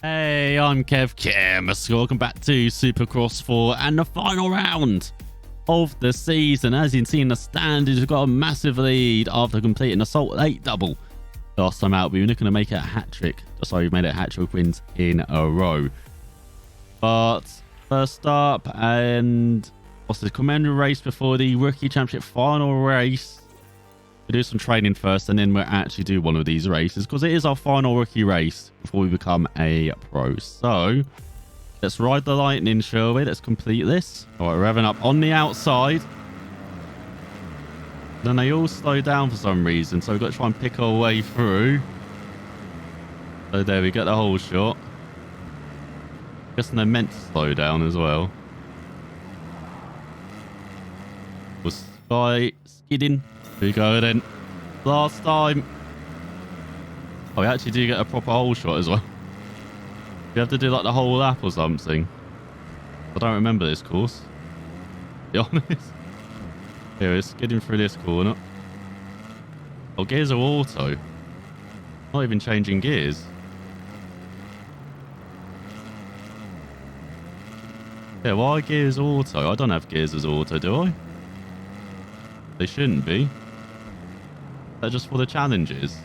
Hey, I'm Kev Kim. Welcome back to Supercross 4 and the final round of the season. As you can see in the standings, we've got a massive lead after completing a Salt Lake double. Last time out, we were looking to make it a hat-trick. Sorry, we made it a hat-trick wins in a row. But first up, and what's the commander race before the Rookie Championship final race? We do some training first, and then we'll actually do one of these races because it is our final rookie race before we become a pro. So let's ride the lightning, shall we? Let's complete this. All right, revving up on the outside. Then they all slow down for some reason, so we've got to try and pick our way through. So there we get the whole shot. Guessing they're meant to slow down as well. Was Sky skidding? Here we go then. Last time. Oh, we actually do get a proper hole shot as well. You have to do like the whole lap or something. I don't remember this course, to be honest. Here, we're skidding through this corner. Oh, gears are auto. Not even changing gears. Yeah, why gears auto? I don't have gears as auto, do I? They shouldn't be. They're just for the challenges.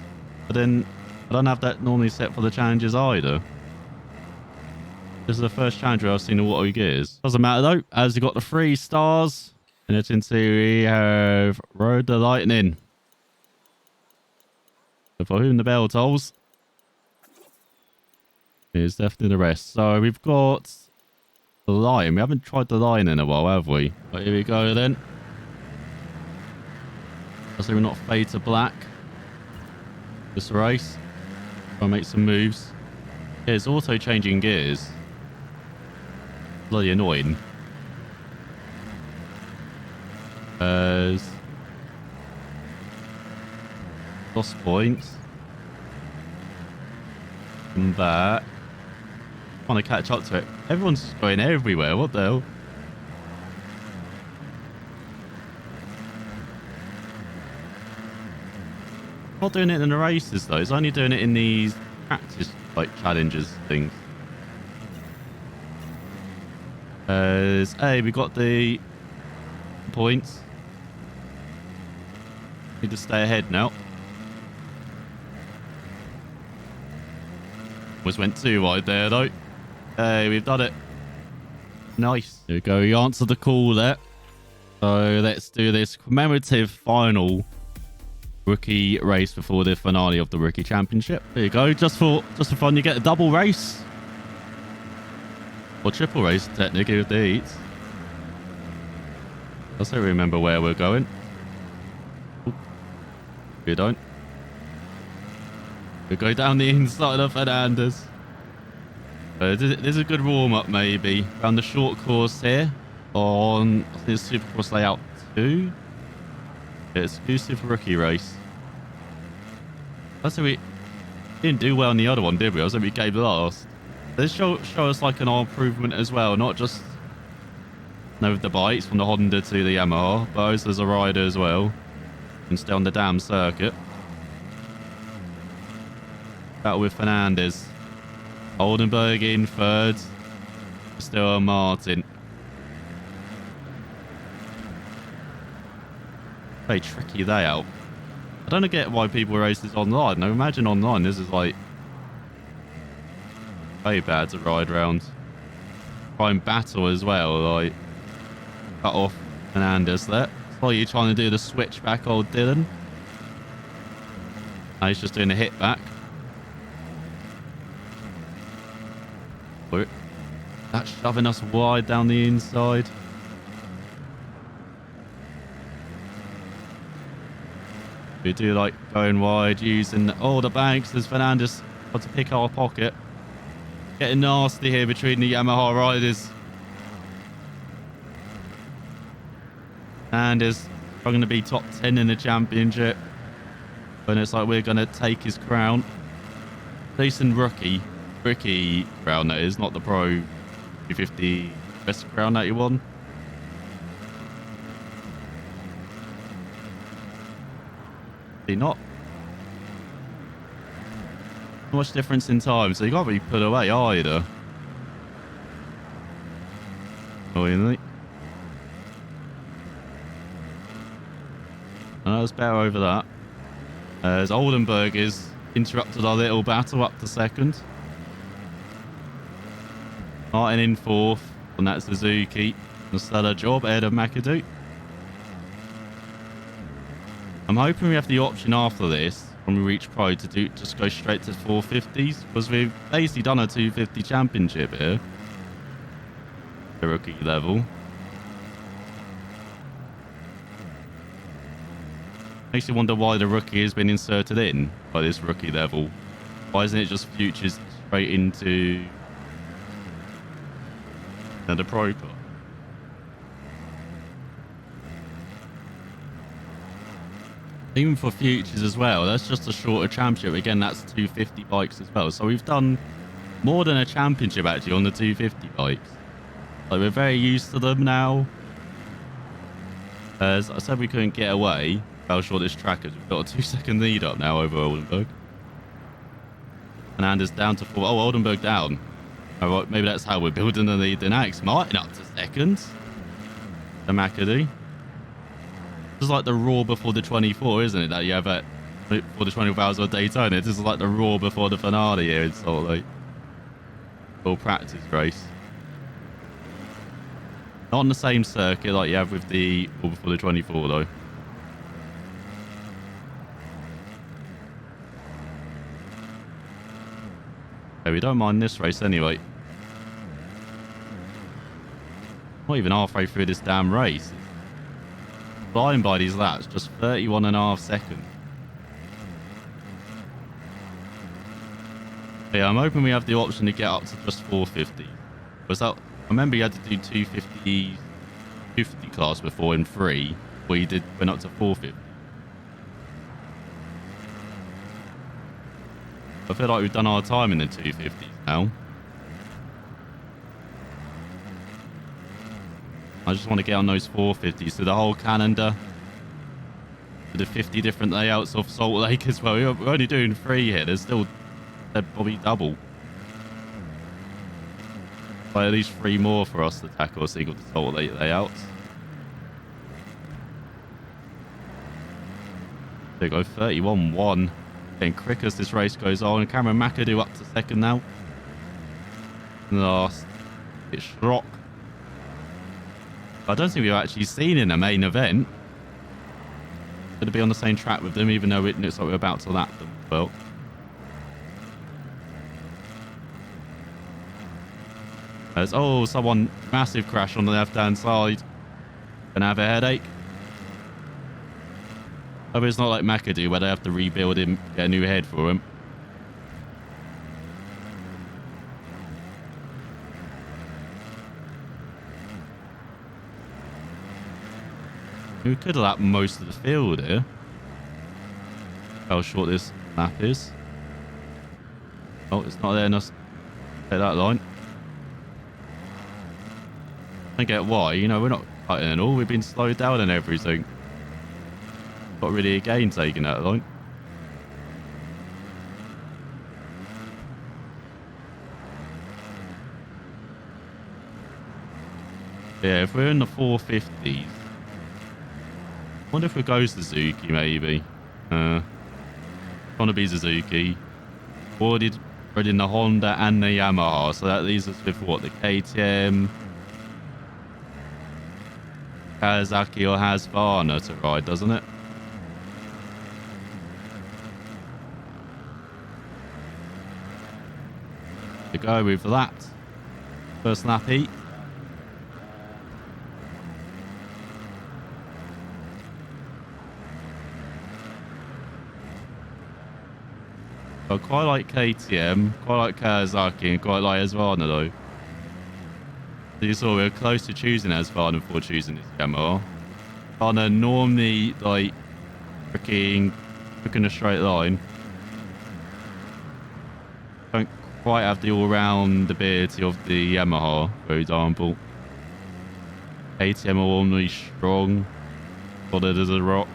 But then I don't have that normally set for the challenges either. This is the first challenge where I've seen the auto gears. Doesn't matter though, as you got the 3 stars. And it's into we have Rode the Lightning. So for whom the bell tolls, is definitely the rest. So we've got the Lion. We haven't tried the Lion in a while, have we? But here we go then. So we're not fade to black this race. Try and make some moves. Yeah, it's auto changing gears. Bloody annoying. Lost points. Come back. Trying to catch up to it. Everyone's just going everywhere. What the hell? Not doing it in the races though. It's only doing it in these practice like challenges things. Hey, we got the points. Need to stay ahead now. Almost went too wide there though. Hey, we've done it. Nice. There we go. We answered the call there. So let's do this commemorative final rookie race before the finale of the Rookie Championship. There you go. Just for fun, you get a double race. Or triple race, technically, with the heats. I still remember where we're going. Oop. We don't. We go down the inside of Fernandez. This is a good warm-up, maybe. Around the short course here on, I think it's Supercross Layout 2. Yeah, exclusive rookie race. I said we didn't do well in the other one, did we? I said we came last. This show us like an improvement as well, not just with the bikes from the Honda to the Yamaha, but also as a rider as well. And stay on the damn circuit. Battle with Fernandez. Oldenburg in third. Still Martin. Very tricky layout. I don't get why people race this online. Now imagine online, this is like very bad to ride around. Try and battle as well, like cut off Fernandez there. It's like you're trying to do the switch back, old Dylan. Now he's just doing a hit back. That's shoving us wide down the inside. We do like going wide using all the banks as Fernandez got to pick our pocket. Getting nasty here between the Yamaha riders. Fernandez going to be top 10 in the championship. And it's like we're going to take his crown. Decent rookie crown that is, not the pro 250 best crown that he won. Not much difference in time, so you can't really put away either. Annoyingly. That was better over that. As Oldenburg is interrupted our little battle up to second. Martin in fourth, and that's Suzuki. A stellar job ahead of McAdoo. I'm hoping we have the option after this, when we reach Pro, to just go straight to 450s, because we've basically done a 250 championship here. The rookie level. Makes you wonder why the rookie has been inserted in by this rookie level. Why isn't it just futures straight into the Pro part? Even for futures as well, that's just a shorter championship. Again, that's 250 bikes as well. So we've done more than a championship actually on the 250 bikes. Like, we're very used to them now. As I said, we couldn't get away how short this track is. We've got a 2-second lead up now over Oldenburg. And Anders down to 4. Oh, Oldenburg down. All right, maybe that's how we're building the lead. The next Martin up to second. The McAdoo. It's like the Raw before the 24, isn't it? That you have at for the 24 hours of Daytona. This is like the Raw before the finale here in Salt Lake. Full practice race. Not on the same circuit like you have with the Raw before the 24 though. Okay, we don't mind this race anyway. Not even halfway through this damn race. Flying by these laps, just 31.5 seconds. Yeah, I'm hoping we have the option to get up to just 450. Was that? I remember you had to do 250 class before in 3, where you went up to 450. I feel like we've done our time in the 250s now. I just want to get on those 450s. So the whole calendar, with the 50 different layouts of Salt Lake as well. We're only doing 3 here. There's still probably double. But at least 3 more for us to tackle, so you got the Salt Lake layouts. There you go, 31-1. Getting quick as this race goes on. Cameron McAdoo up to second now. Last, it's Schrock. I don't think we've actually seen in the main event. Going to be on the same track with them, even though it looks like we're about to lap them. Well, there's someone massive crash on the left-hand side. Gonna have a headache. Hope it's not like McAdoo where they have to rebuild him, get a new head for him. We could lap most of the field here. How short this lap is. Oh, it's not there enough. Take that line. I don't get why. You know, we're not cutting and all. We've been slowed down and everything. Not really a gain taking that line. Yeah, if we're in the 450s. I wonder if we go Suzuki, maybe. Gonna be Suzuki. Already in the Honda and the Yamaha, so that leaves us with what? The KTM, Kawasaki or Husqvarna to ride, doesn't it? To go with that. First lap heat. I quite like KTM, quite like Kawasaki, and quite like Husqvarna though. So you saw we were close to choosing Husqvarna before choosing this Yamaha. Husqvarna normally like freaking a straight line. Don't quite have the all-round ability of the Yamaha, for example. KTM are normally strong, solid as a rock.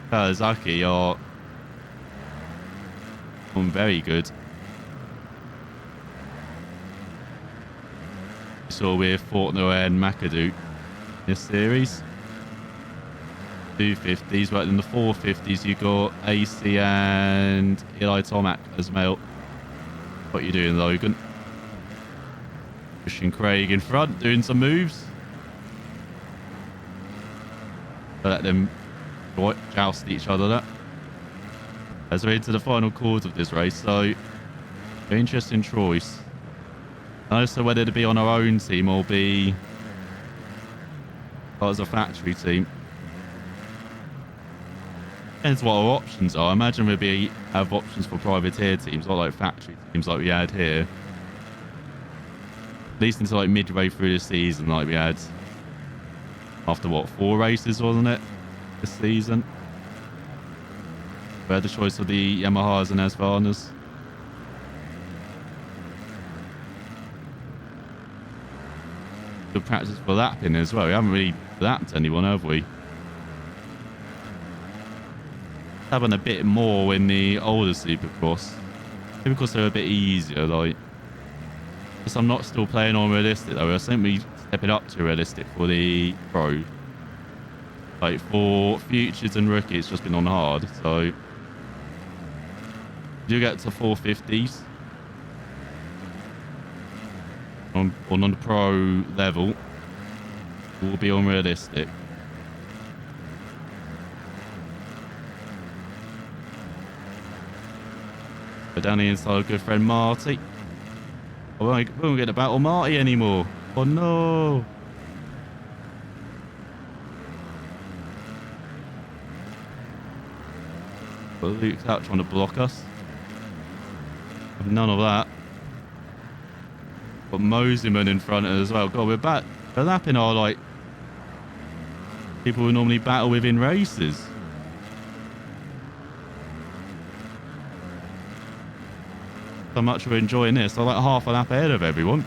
Kawasaki are very good. So we're Fortner and McAdoo this series. 250s, right? In the 450s, you got AC and Eli Tomac as male. What are you doing, Logan? Pushing Craig in front, doing some moves. Let them joust each other there. As we're into the final quarter of this race, so very interesting choice. And also whether to be on our own team or be as a factory team. Depends what our options are. I imagine we'll have options for privateer teams, not like factory teams like we had here. At least until like midway through the season, like we had after what, 4 races, wasn't it, this season? We had the choice of the Yamahas and Husqvarnas. Good practice for lapping as well. We haven't really lapped anyone, have we? Having a bit more in the older Supercross. Maybe because they're a bit easier, like. Because I'm not still playing on realistic though. I think we step it up to realistic for the pro. Like for futures and rookie, it's just been on hard. So you get to 450s on the pro level. Will be on realistic. But down the inside, good friend Marty. We won't get to battle Marty anymore. Oh no. But Luke's out trying to block us. None of that. Got Mosiman in front as well. God, we're back. We're lapping our, like, people we normally battle with in races. So much we're enjoying this. I'm like half a lap ahead of everyone.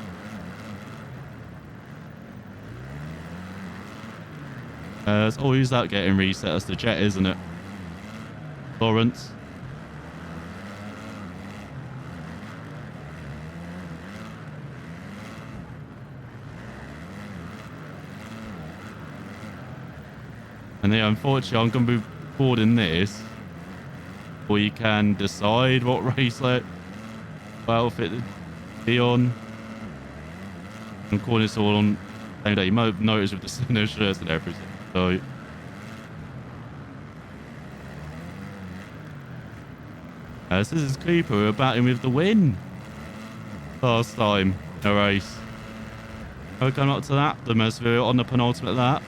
It's always that getting reset. That's the jet, isn't it? Lawrence. And yeah, unfortunately, I'm going to be recording this. Or you can decide what race outfit to be on. I'm calling this all on the same day. You might have noticed with the similar shirts and everything. So this is Cooper. We're battling with the win last time in a race. We're coming up to that. The most we're on the penultimate lap.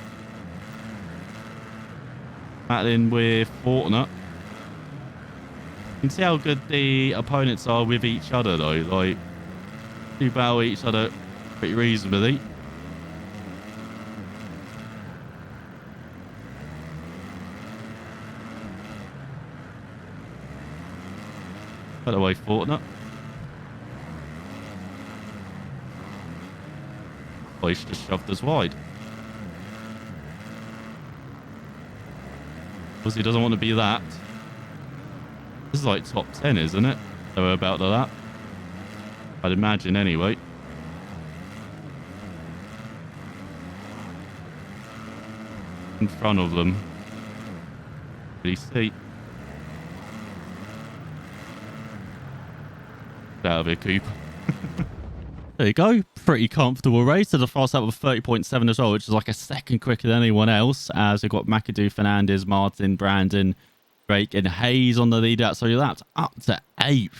Battling with Fortner. You can see how good the opponents are with each other though. Like, they battle each other pretty reasonably. By the way, Fortner. Oh, he's just shoved us wide. Because he doesn't want to be that. This is like top 10, isn't it? So we're about to lap. I'd imagine anyway. In front of them. Really see. Get out of here, Cooper. There you go. Pretty comfortable race. So the fast lap of 30.7 as well, which is like a second quicker than anyone else. As we've got McAdoo, Fernandez, Martin, Brandon, Drake, and Hayes on the lead out. So you're up to 8th.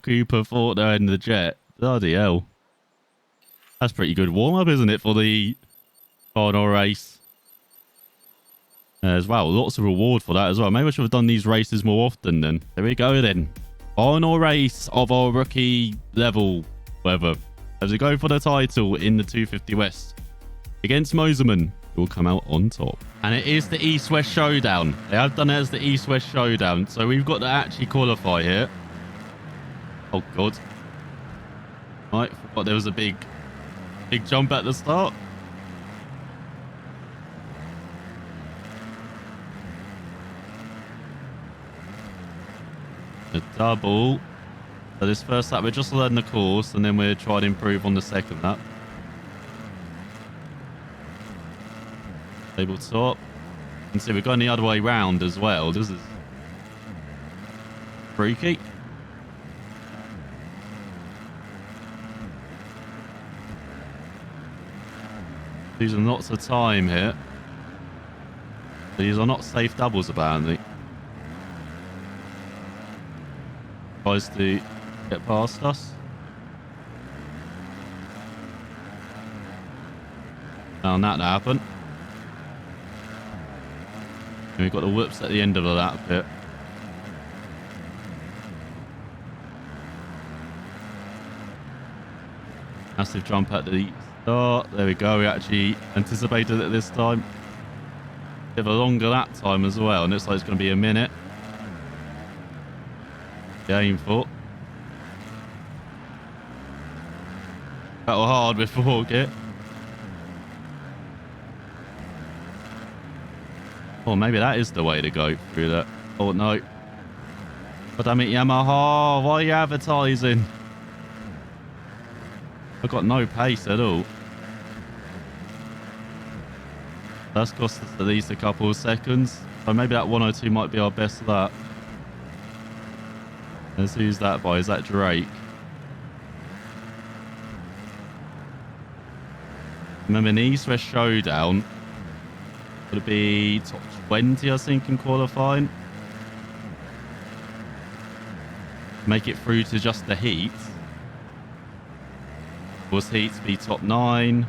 Cooper, Fortner, and the Jet. Bloody hell. That's pretty good warm-up, isn't it, for the final race? As well. Lots of reward for that as well. Maybe I should have done these races more often then. There we go then. Final race of our rookie level. Whatever. As we go for the title in the 250 West. Against Mosiman, who will come out on top. And it is the East-West Showdown. They have done it as the East-West Showdown. So we've got to actually qualify here. Oh, God. Right, forgot there was a big jump at the start. double. So this first lap, we're just learning the course, and then we're trying to improve on the second lap. Table top. You can see we're going the other way round as well. This is freaky. Losing lots of time here. These are not safe doubles, apparently. Tries to get past us. Found that to happen. And we've got the whoops at the end of the lap bit. Massive jump at the start. There we go. We actually anticipated it this time. Bit of a longer lap time as well. And it looks like it's going to be a minute. Aim for. Battle hard before get. Oh, maybe that is the way to go through that. Oh, no. God damn it, Yamaha. Why are you advertising? I've got no pace at all. That's cost us at least a couple of seconds. So maybe that 102 might be our best lap. Let's who's that by? Is that Drake? Remember, in the East West Showdown, would it be top 20, I think, in qualifying? Make it through to just the heat. Was heats be top 9?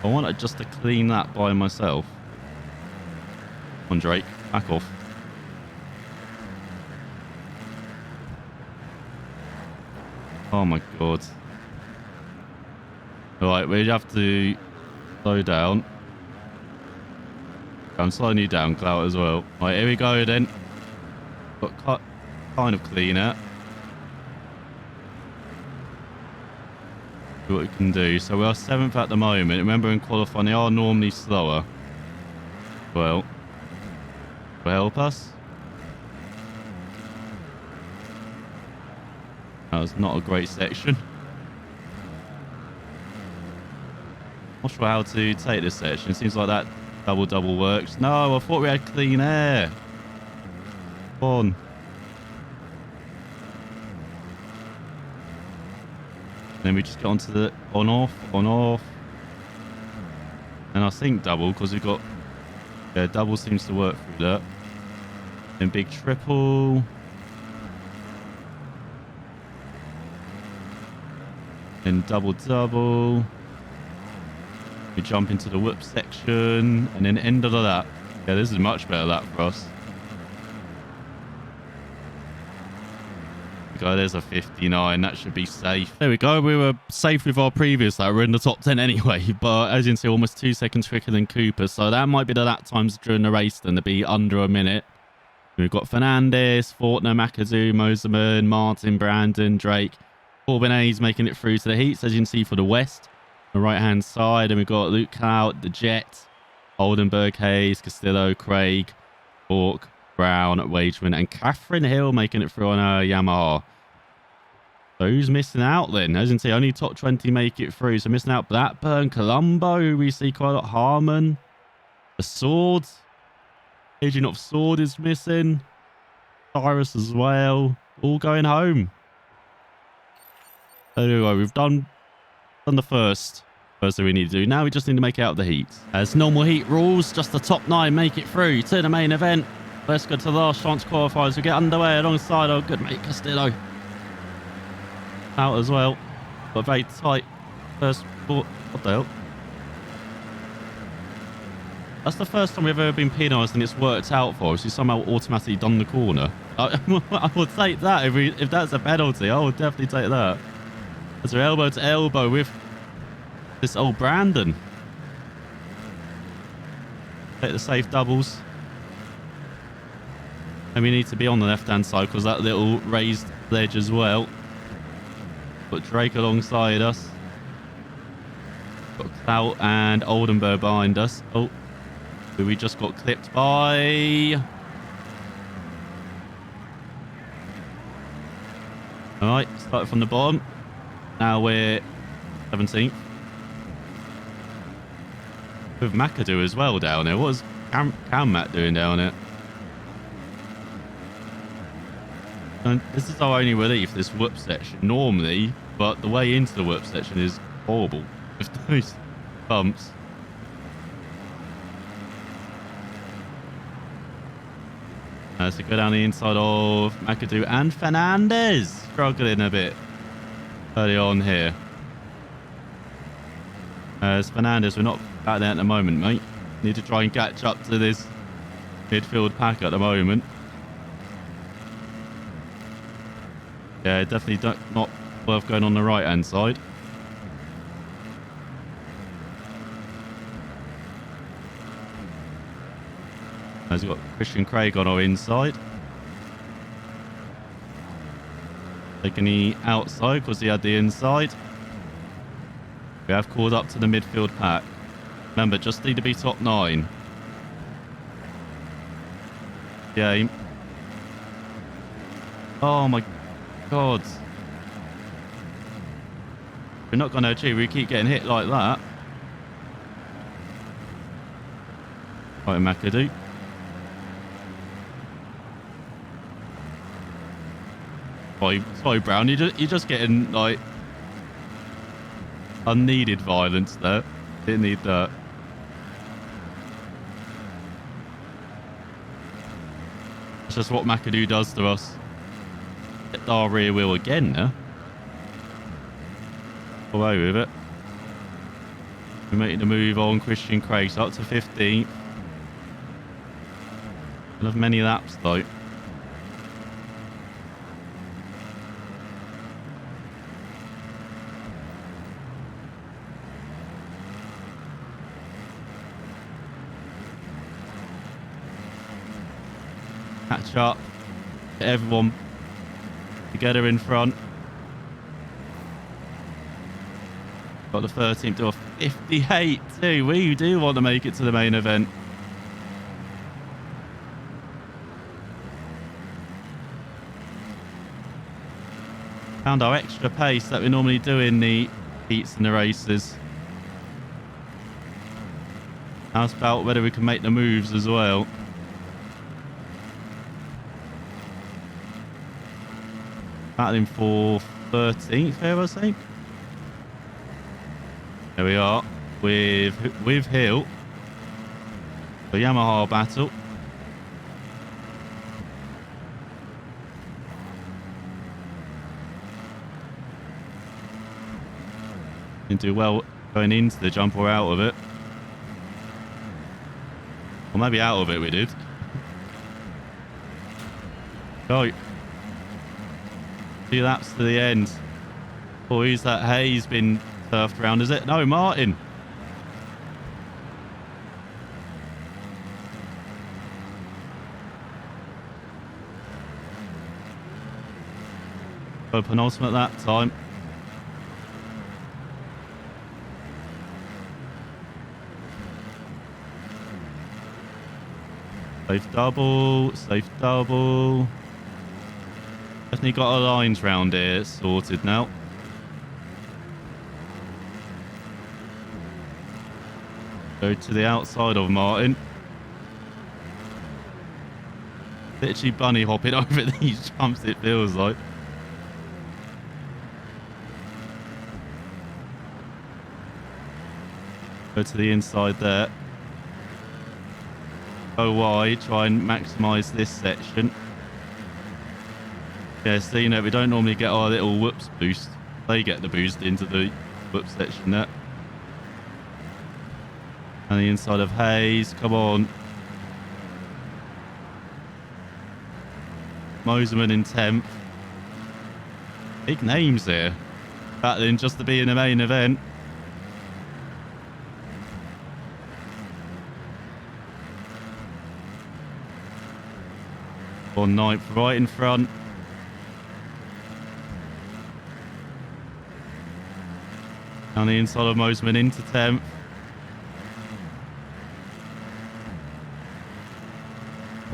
I want it just to clean that by myself. Come on, Drake, back off. Oh my god. Alright, we have to slow down. I'm slowing you down, Clout, as well. Right, here we go then. Got kind of cleaner. See what we can do. So we are 7th at the moment. Remember, in qualifying, they are normally slower. Well, will help us. That was not a great section. Not sure how to take this section. It seems like that double works. No, I thought we had clean air. Come on. Then we just get onto the on off. And I think double, because we've got, yeah, double seems to work through that. Then big triple. Then double. We jump into the whoop section, and then end of the lap. Yeah, this is a much better lap for us. Go, there's a 59. That should be safe. There we go. We were safe with our previous lap. We're in the top 10 anyway. But as you can see, almost 2 seconds quicker than Cooper. So that might be the lap times during the race then to be under a minute. We've got Fernandez, Fortner, McAdoo, Moserman, Martin, Brandon, Drake. Corbin Hayes making it through to the heats, as you can see, for the West. The right-hand side. And we've got Luke Clout, the Jet, Oldenburg, Hayes, Castillo, Craig, Bork, Brown, Wageman, and Catherine Hill making it through on a Yamaha. So who's missing out then? As you can see, only top 20 make it through. So missing out Blackburn, Colombo, who we see quite a lot, Harmon, the Sword, Agent of Sword is missing, Cyrus as well, all going home. There we go. We've done the first thing we need to do. Now we just need to make it out of the heat. As normal heat rules, just the top 9 make it through to the main event. Let's go to the last chance qualifiers. We get underway alongside our good mate Castillo. Out as well. But very tight first foot. What the hell? That's the first time we've ever been penalised and it's worked out for us. We somehow automatically done the corner. I would take that if that's a penalty. I would definitely take that. As we're elbow to elbow with this old Brandon. Take the safe doubles. And we need to be on the left-hand side because that little raised ledge as well. Got Drake alongside us. Got Clout and Oldenburg behind us. Oh, who we just got clipped by. All right, started from the bottom. Now we're 17th. With McAdoo as well down there. What was Cam Matt doing down there? And this is our only relief, this whoop section, normally, but the way into the whoop section is horrible with those bumps. So go down the inside of McAdoo and Fernandez, struggling a bit early on here. As Fernandez, we're not back there at the moment, mate. Need to try and catch up to this midfield pack at the moment. Yeah, definitely not worth going on the right-hand side. As we've got Christian Craig on our inside. Taking the outside because he had the inside. We have called up to the midfield pack. Remember, just need to be top 9. Game. Oh my God. We're not going to achieve. We keep getting hit like that. Right, McAdoo. Sorry, Brown. You're just getting, like, unneeded violence there. Didn't need that. It's just what McAdoo does to us. Hit our rear wheel again now. Away with it. We're making the move on Christian Craig. So up to 15th. Don't have many laps though. Catch up. Get everyone together in front. Got the 13th to a 58 too. We do want to make it to the main event. Found our extra pace that we normally do in the heats and the races. Now it's about whether we can make the moves as well. Battling for 13th here, I think. There we are with Hill. The Yamaha battle. Can do well going into the jump or out of it. Or maybe out of it we did. Go. 2 laps to the end. Oh, who's that? Hayes been turfed around, is it? No, Martin. So penultimate that time. Safe double, safe double. Definitely got our lines round here sorted now. Go to the outside of Martin. Literally bunny hopping over these jumps, it feels like. Go to the inside there. Go wide, try and maximise this section. Yeah, so you know, we don't normally get our little whoops boost. They get the boost into the whoop section there. And the inside of Hayes, come on. Moserman in 10th. Big names here. Battling just to be in the main event. On 9th, right in front. Down the inside of Moserman into 10th.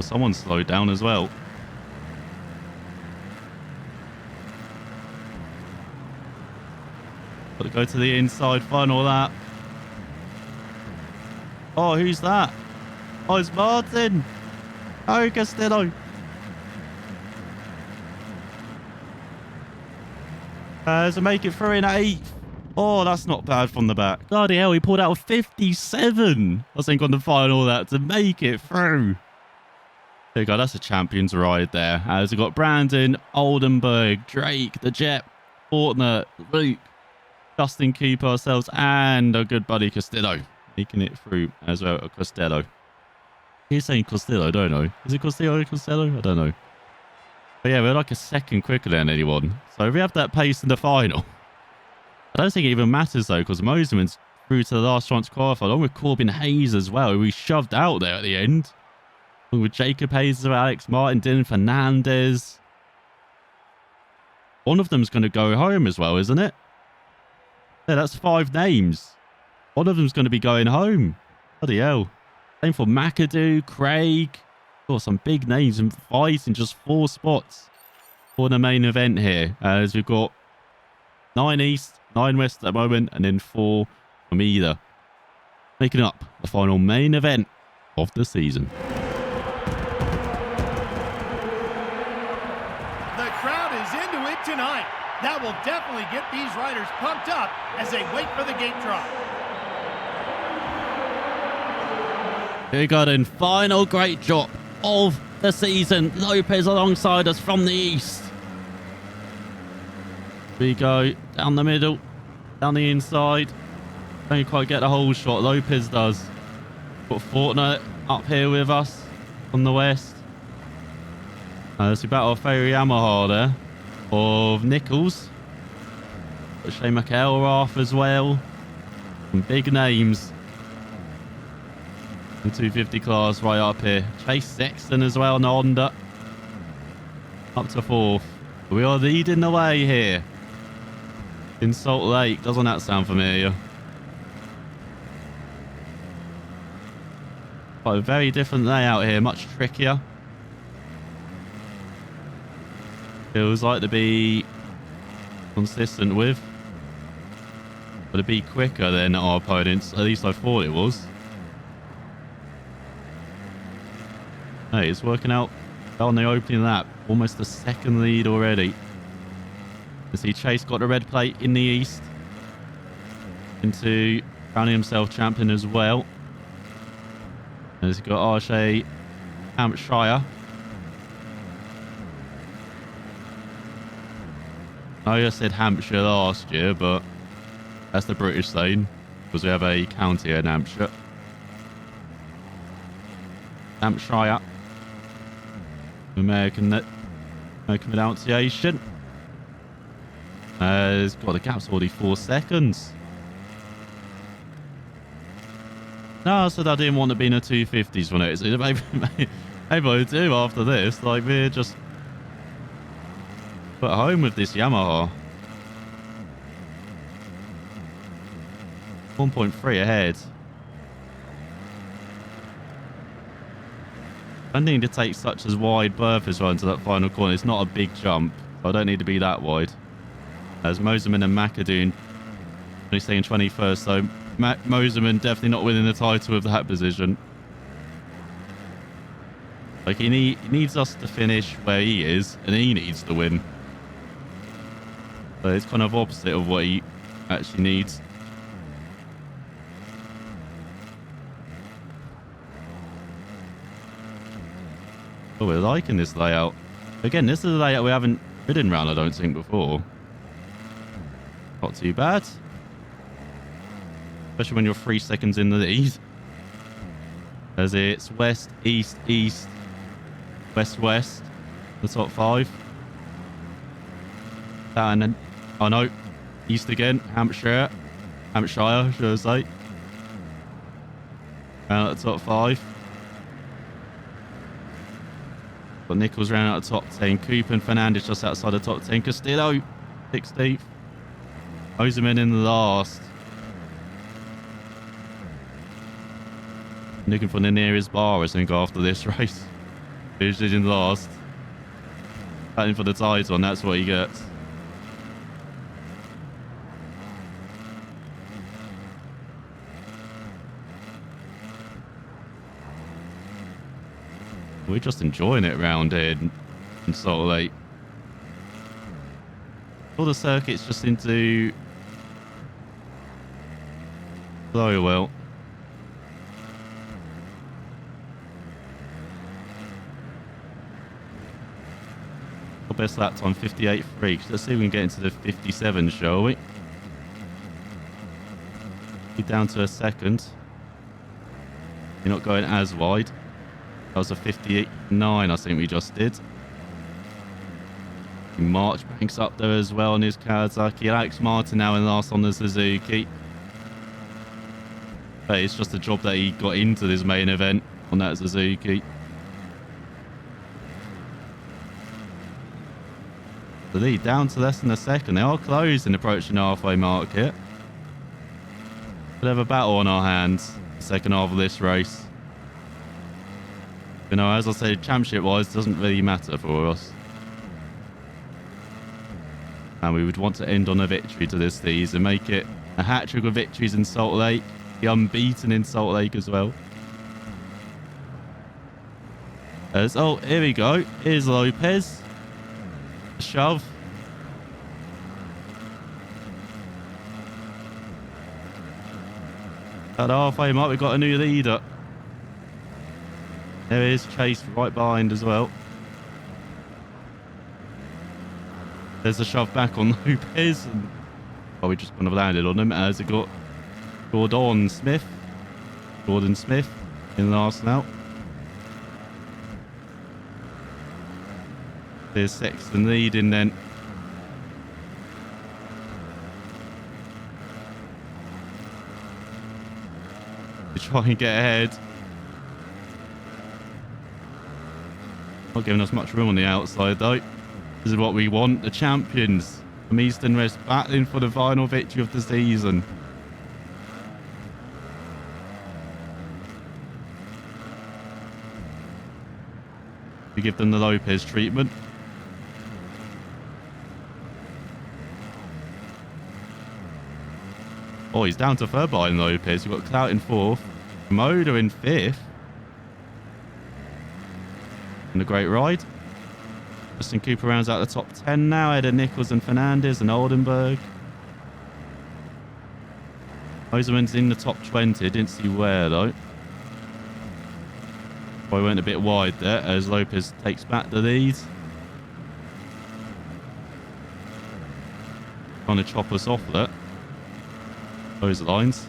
someone slowed down as well. Got to go to the inside, final lap. Oh, who's that? Oh, it's Martin. Oh, Castillo. To make it through in 8th. Oh, that's not bad from the back. Bloody hell, he pulled out 57. I think on the final lap to make it through. There you go, that's a champion's ride there. As we've got Brandon, Oldenburg, Drake, the Jet, Fortner, Luke, Justin Cooper ourselves, and our good buddy Castillo. Making it through as well, Costello. He's saying Costello, don't know. Is it Costello? I don't know. But yeah, we're like a second quicker than anyone. So if we have that pace in the final, I don't think it even matters though, because Moserman's through to the last chance qualifier, along with Corbin Hayes as well, who we shoved out there at the end. Along with Jacob Hayes, Alex Martin, Dylan Fernandez. One of them's going to go home as well, isn't it? Yeah, that's 5 names. One of them's going to be going home. Bloody hell. Same for McAdoo, Craig. Oh, some big names and fighting just 4 spots for the main event here. As we've got 9 East, 9 West at the moment, and then 4 from either. Making up the final main event of the season. The crowd is into it tonight. That will definitely get these riders pumped up as they wait for the gate drop. Here we go then, final great drop of the season. Lopez alongside us from the east. We go down the middle, down the inside. Don't quite get the whole shot. Lopez does. Got Fortner up here with us on the west. As we battle a fairy Yamaha there of Nichols. Got Shane McElrath as well. Some big names. The 250 class right up here. Chase Sexton as well on the Honda. Up to 4th. We are leading the way here in Salt Lake. Doesn't that sound familiar? Quite a very different layout here. Much trickier. Feels like to be consistent with. But to be quicker than our opponents. At least I thought it was. Hey, it's working out on the opening lap. Almost a second lead already. You see Chase got the red plate in the east. Into crowning himself champion as well. And he's got Arche Hampshire. I said Hampshire last year, but that's the British saying. Because we have a county in Hampshire. Hampshire. American pronunciation. It's got the gap's already 4 seconds. No, I said I didn't want to be in the 250s for it. So maybe I do after this. Like, we're just put home with this Yamaha. 1.3 ahead. I don't need to take such as wide berth as well into that final corner. It's not a big jump. So I don't need to be that wide. As Moserman and McAdoo only staying 21st. So Moserman definitely not winning the title with that position. Like he needs us to finish where he is. And he needs to win. So it's kind of opposite of what he actually needs. Oh, we're liking this layout. Again, this is a layout we haven't ridden around, I don't think, before. Not too bad. Especially when you're 3 seconds in the lead. As it's west, east, east, west, west. The top 5. And then, oh no, east again, Hampshire, should I say. Round at the top 5. Got Nichols round out the top 10. Cooper and Fernandez just outside the top 10. Castillo, 16th. Moserman in the last. Looking for the nearest bar, I think, after this race. Finished in last. Fighting for the title, and that's what he gets. We're just enjoying it round here in Salt Lake. All the circuits just seem to flow well. Our best lap time 58.3. Let's see if we can get into the 57, shall we? Be down to a second. You're not going as wide. That was a 58.9, I think we just did. Marchbank's up there as well on his Kawasaki. Alex Martin now in last on the Suzuki. But it's just a job that he got into this main event on that Suzuki. The lead down to less than a second. They are close and approaching the halfway mark here. We'll have a battle on our hands the second half of this race. You know, as I said, championship-wise, it doesn't really matter for us. And we would want to end on a victory to this season, make it a hat-trick of victories in Salt Lake, be unbeaten in Salt Lake as well. Oh, here we go. Here's Lopez. Shove. At the halfway mark, we've got a new leader. There is Chase right behind as well. There's a shove back on Lopez. And, oh, we just kind of landed on him as it got Gordon Smith in last now. There's Sexton leading then. To try and get ahead. Not giving us much room on the outside though. This is what we want. The champions from East and West battling for the final victory of the season. We give them the Lopez treatment. Oh, he's down to third behind Lopez. We've got Clout in fourth. Moda in fifth. And a great ride. Justin Cooper rounds out the top 10 now. Ed Nichols and Fernandez and Oldenburg. Oserman's in the top 20. Didn't see where though. Probably went a bit wide there as Lopez takes back the lead. Trying to chop us off there. Those lines.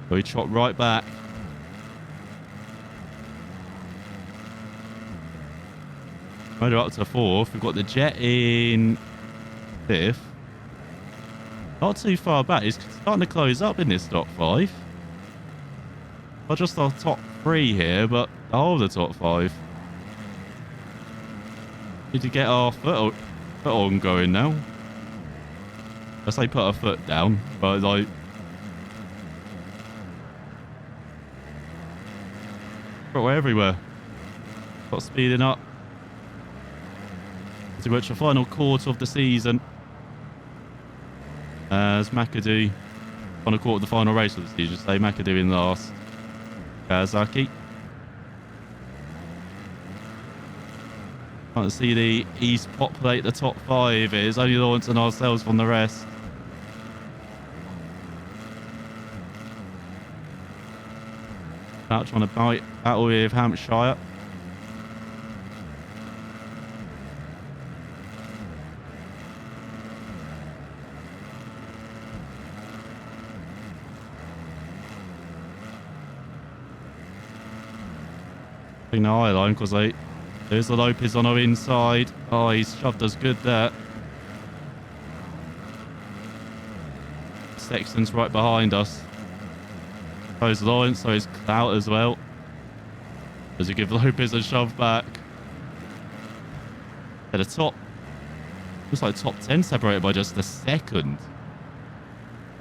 So we chop right back. Motor up to fourth. We've got the Jet in fifth. Not too far back. It's starting to close up in this top five. Not just our top three here, but the whole of the top five. Need to get our foot on going now. I say put our foot down, but like... But we're everywhere. Got speeding up. To reach the final quarter of the season. As McAdoo, final quarter of the final race of the season, say McAdoo in last. Kawasaki. Can't see the East populate the top five. It is only Lawrence and ourselves from the rest. Out trying to battle with Hampshire. The eye line because there's the Lopez on our inside. Oh, he's shoved us good there. Sexton's right behind us. So is Lawrence, so is Clout as well. Does he give Lopez a shove back? At the top. Looks like top 10 separated by just a second.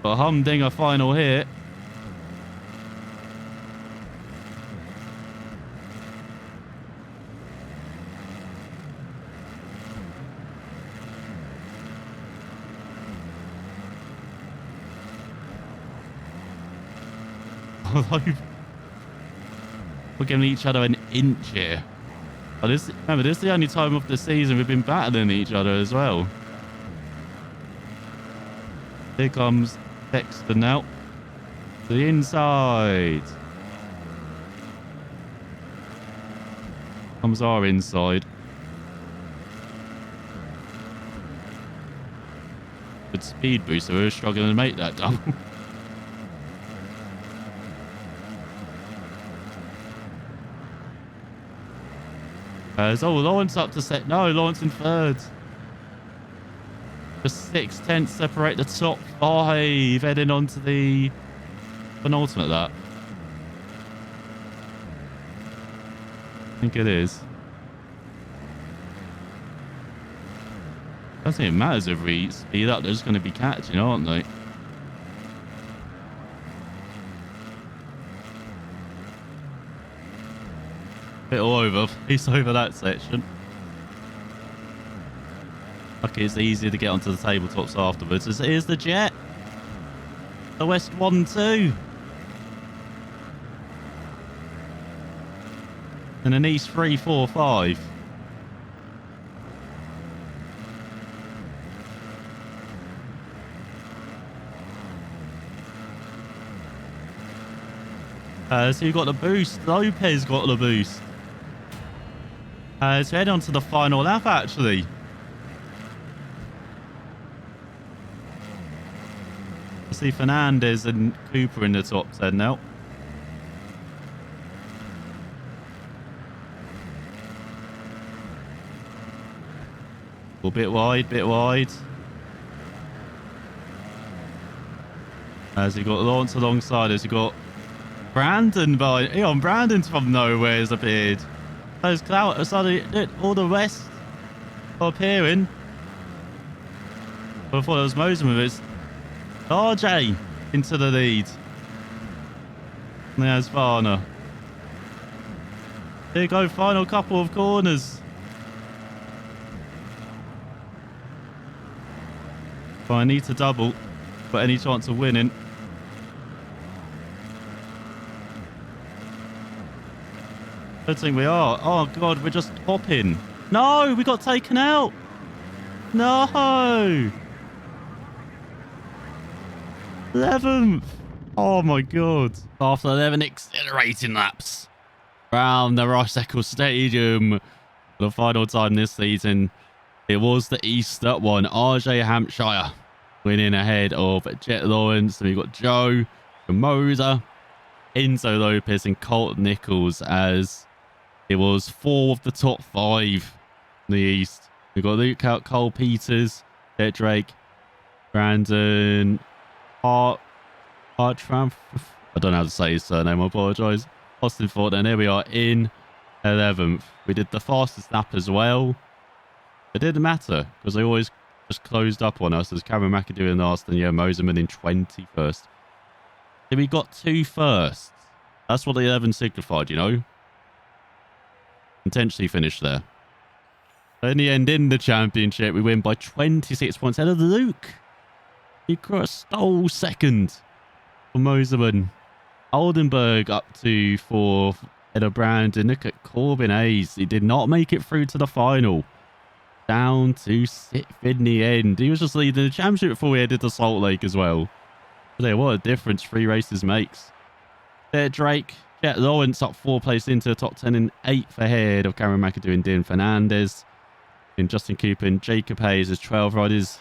But Humdinger final hit. Although we're giving each other an inch here. But remember, this is the only time of the season we've been battling each other as well. Here comes Dexter now. To the inside. Comes our inside. Good speed boost, so we're struggling to make that double. Lawrence up to set. No, Lawrence in third. Just 6/10 separate the top 5, heading on to the penultimate lap. I think it is. I don't think it matters if we speed up. They're just going to be catching, aren't they? Bit all over. He's over that section. Okay, it's easier to get onto the tabletops afterwards. Here's the Jet. The West 1-2. And an East 3-4-5. So you got the boost. Lopez got the boost. So head on to the final lap, actually. I see Fernandez and Cooper in the top 10 now. A bit wide, bit wide. As you got Lawrence alongside us, you got Brandon by. Hang on, Brandon's from nowhere has appeared. Those clout suddenly all the rest are appearing. I thought it was Moseman, but it's RJ into the lead. And there's Varner. Here you go, final couple of corners. But I need to double for any chance of winning. I don't think we are. Oh, God, we're just hopping. No, we got taken out. No. 11th. Oh, my God. After 11 accelerating laps around the Rice Eccles Stadium for the final time this season, it was the Easter one. RJ Hampshire winning ahead of Jet Lawrence. And we've got Joe, Moser, Enzo Lopez, and Colt Nichols as it was 4 of the top 5 in the East. We've got Luke out, Cole Peters, Jet Drake, Brandon Hartram. I don't know how to say his surname, I apologise. Austin Ford, and there we are in 11th. We did the fastest lap as well. It didn't matter because they always just closed up on us. There's Cameron McAdoo in last and Moserman in 21st. So we got 2 firsts. That's what the 11 signified, you know. Intentionally finished there. In the end, in the championship, we win by 26 points ahead of Luke. He stole second for Moserman. Oldenburg up to 4th. Ahead of Brandon. Look at Corbin Hayes. He did not make it through to the final. Down to 6th in the end. He was just leading the championship before we headed to Salt Lake as well. But what a difference 3 races makes. There, Drake. Jet Lawrence up 4 places into the top 10 and 8th ahead of Cameron McAdoo and Dean Fernandez. And Justin Cooper and Jacob Hayes as 12 riders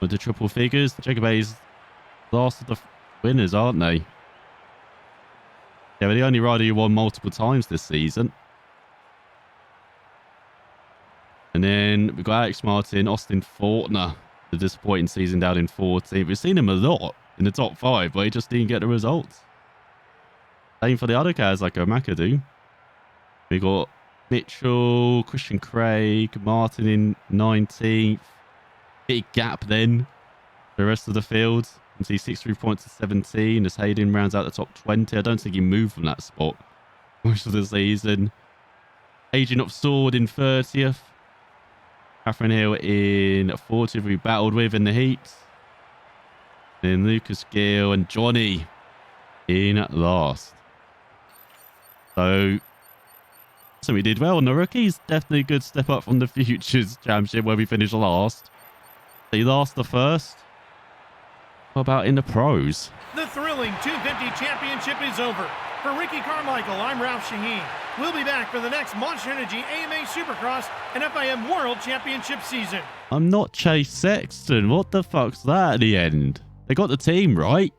with the triple figures. Jacob Hayes last of the winners, aren't they? Yeah, but the only rider who won multiple times this season. And then we've got Alex Martin, Austin Fortner. The disappointing season down in 14th. We've seen him a lot in the top 5, but he just didn't get the results. Same for the other cars like McAdoo. We got Mitchell, Christian Craig, Martin in 19th. Big gap then. The rest of the field. You can see 63 points to 17 as Hayden rounds out the top 20. I don't think he moved from that spot most of the season. Agent of Sword in 30th. Catherine Hill in 40th, we battled with in the heat. Then Lucas Gill and Johnny in last. So we did well on the rookies. Definitely a good step up from the Futures Championship where we finished last. The last, the first. What about in the pros? The thrilling 250 championship is over. For Ricky Carmichael, I'm Ralph Shaheen. We'll be back for the next Monster Energy AMA Supercross and FIM World Championship season. I'm not Chase Sexton. What the fuck's that at the end? They got the team right.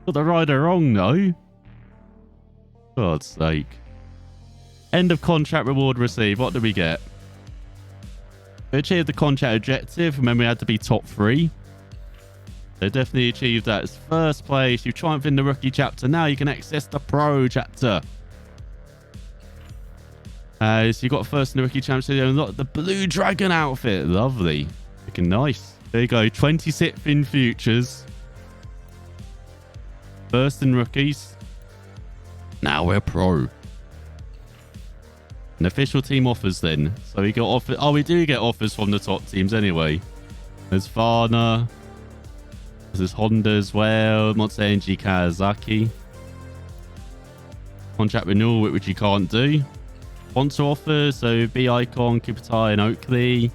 Got the rider wrong though. God's sake. End of contract reward received. What do we get? We achieved the contract objective. Remember, we had to be top 3. They definitely achieved that. It's first place. You triumphed in the rookie chapter. Now you can access the pro chapter. So you got first in the rookie championship. You unlocked the Blue Dragon outfit. Lovely. Looking nice. There you go. 26th in Futures. First in rookies. Now we're pro. An official team offers then. So we got offers. Oh, we do get offers from the top teams anyway. There's Varna. There's Honda as well. Monster Energy Kawasaki. Contract renewal, which you can't do. Sponsor offers. So B-Icon, Kubitai and Oakley.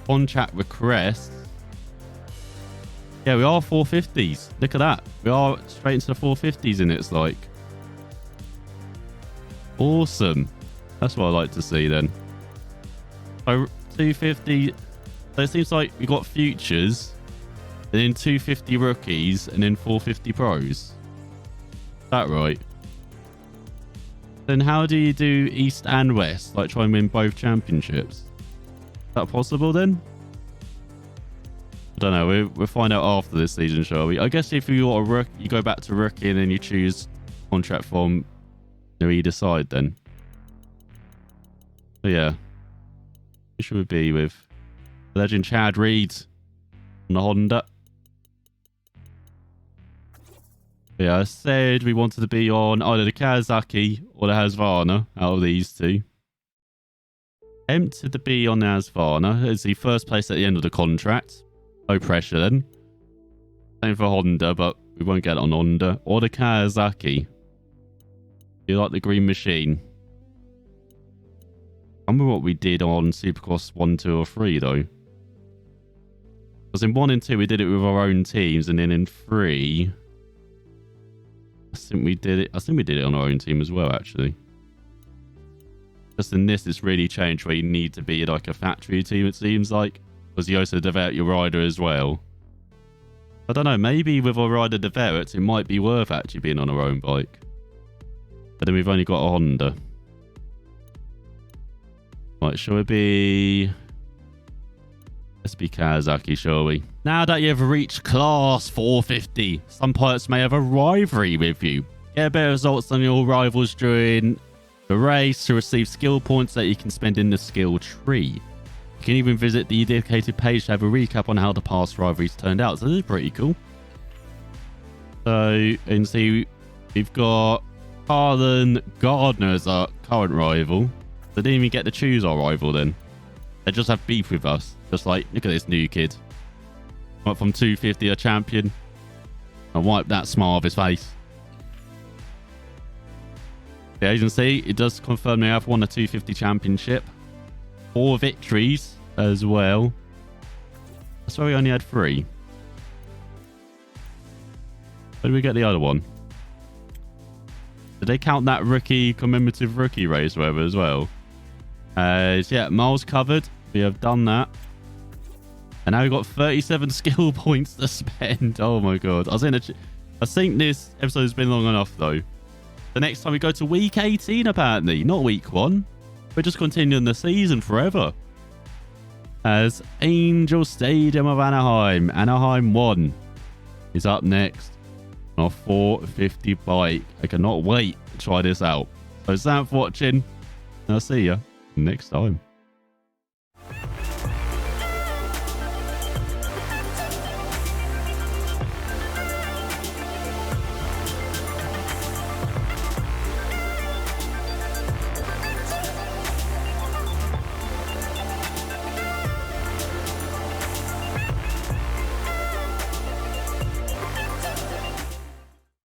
Contract requests. Yeah, we are 450s. Look at that. We are straight into the 450s in it's like. Awesome. That's what I like to see then. So 250. So it seems like we got Futures. And then 250 rookies. And then 450 pros. Is that right? Then how do you do East and West? Like try and win both championships? Is that possible then? I don't know. We'll find out after this season, shall we? I guess if you got a rookie, you go back to rookie and then you choose contract from either side then. So yeah. Who should we be with? Legend Chad Reed on the Honda. Yeah, I said we wanted to be on either the Kawasaki or the Husqvarna out of these two. Tempted to be on the Husqvarna. It's the first place at the end of the contract. No pressure then. Same for Honda, but we won't get it on Honda. Or the Kawasaki. You like the green machine? I remember what we did on Supercross 1, 2, or 3 though. Because in 1 and 2 we did it with our own teams, and then in 3 I think we did it on our own team as well actually. Just in this it's really changed where you need to be like a factory team it seems like. Because you also develop your rider as well. I don't know, maybe with our rider developed it might be worth actually being on our own bike. But then we've only got a Honda. Right, shall we be... Let's be Kawasaki, shall we? Now that you've reached Class 450, some pilots may have a rivalry with you. Get better results than your rivals during the race to receive skill points that you can spend in the skill tree. You can even visit the dedicated page to have a recap on how the past rivalries turned out. So this is pretty cool. So, you can see we've got Harlan Gardner as our current rival. They didn't even get to choose our rival then. They just have beef with us. Just like, look at this new kid. Went from 250 a champion. And wipe that smile off his face. Yeah, as you can see, it does confirm they have won a 250 championship. 4 victories as well. That's why we only had 3. Where did we get the other one? Did they count that rookie commemorative rookie race whatever as well? So yeah, miles covered. We have done that. And now we've got 37 skill points to spend. Oh my god. I think this episode has been long enough though. The next time we go to week 18 apparently, not week 1. We're just continuing the season forever. As Angel Stadium of Anaheim. Anaheim 1 is up next on a 450 bike. I cannot wait to try this out. So thanks for watching. I'll see you next time.